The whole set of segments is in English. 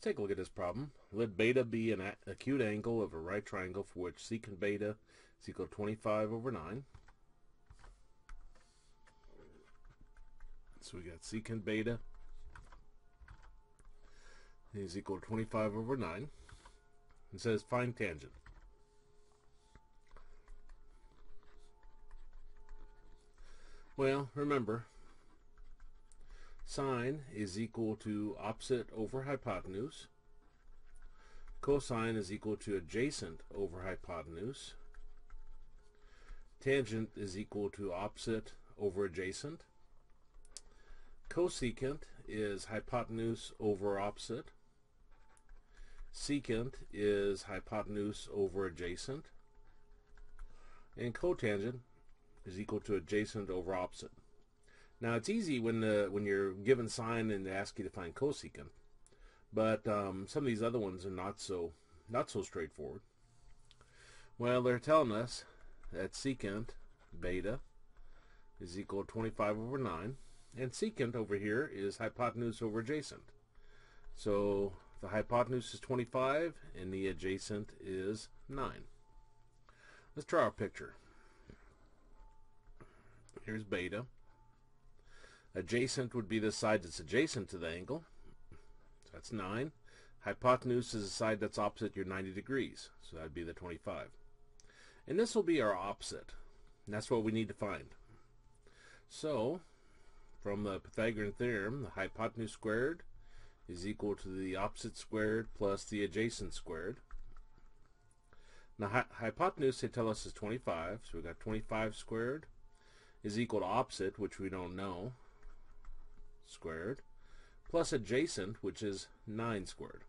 Take a look at this problem. Let beta be an acute angle of a right triangle for which secant beta is equal to 25 over 9. So we got secant beta is equal to 25 over 9. It says find tangent. Well, remember, sine is equal to opposite over hypotenuse. Cosine is equal to adjacent over hypotenuse. Tangent is equal to opposite over adjacent. Cosecant is hypotenuse over opposite. Secant is hypotenuse over adjacent. And cotangent is equal to adjacent over opposite. Now it's easy when you're given sine and they ask you to find cosecant, but some of these other ones are not so straightforward. Well, they're telling us that secant beta is equal to 25 over 9, and secant over here is hypotenuse over adjacent. So the hypotenuse is 25 and the adjacent is 9. Let's draw our picture. Here's beta. Adjacent would be the side that's adjacent to the angle. So that's 9. Hypotenuse is the side that's opposite your 90 degrees. So that would be the 25. And this will be our opposite. And that's what we need to find. So, from the Pythagorean theorem, the hypotenuse squared is equal to the opposite squared plus the adjacent squared. Now, hypotenuse, they tell us, is 25. So we've got 25 squared is equal to opposite, which we don't know, squared, plus adjacent, which is 9 squared.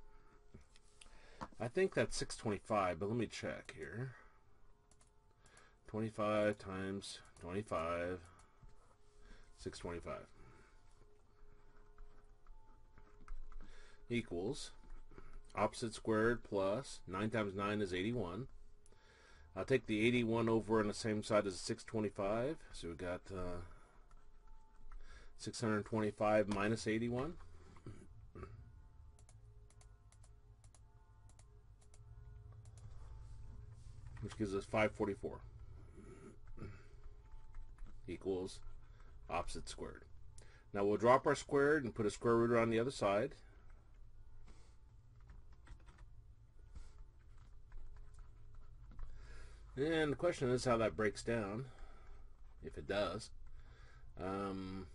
I think that's 625, but let me check here. 25 times 25, 625, equals opposite squared plus 9 times 9 is 81. I'll take the 81 over on the same side as 625, so we've got 625 minus 81. Which gives us 544 equals opposite squared. Now we'll drop our squared and put a square root on the other side. And the question is how that breaks down, if it does. 2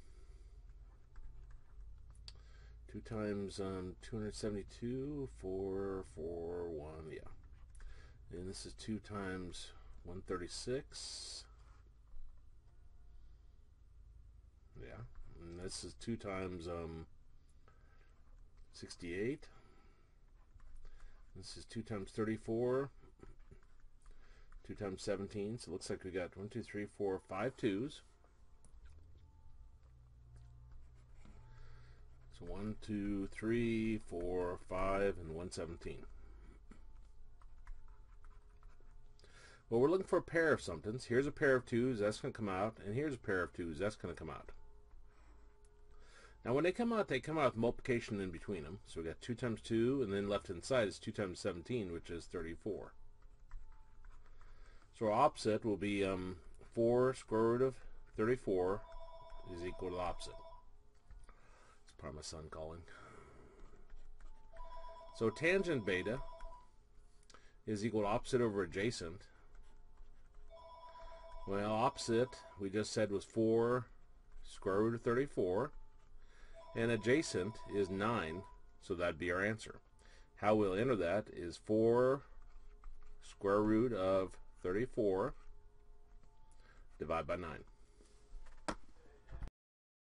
times 272, 441, yeah. And this is 2 times 136. Yeah. And this is 2 times 68. This is 2 times 34. 2 times 17, so it looks like we got 1, 2, 3, 4, 5 2's. So 1, 2, 3, 4, 5, and 117. Well, we're looking for a pair of somethings. Here's a pair of 2's, that's going to come out, and here's a pair of 2's, that's going to come out. Now when they come out with multiplication in between them. So we got 2 times 2, and then left hand side is 2 times 17, which is 34. So our opposite will be 4 square root of 34 is equal to the opposite. It's probably my son calling. So tangent beta is equal to opposite over adjacent. Well, opposite, we just said, was 4 square root of 34. And adjacent is 9, so that'd be our answer. How we'll enter that is 4 square root of 34 divided by 9.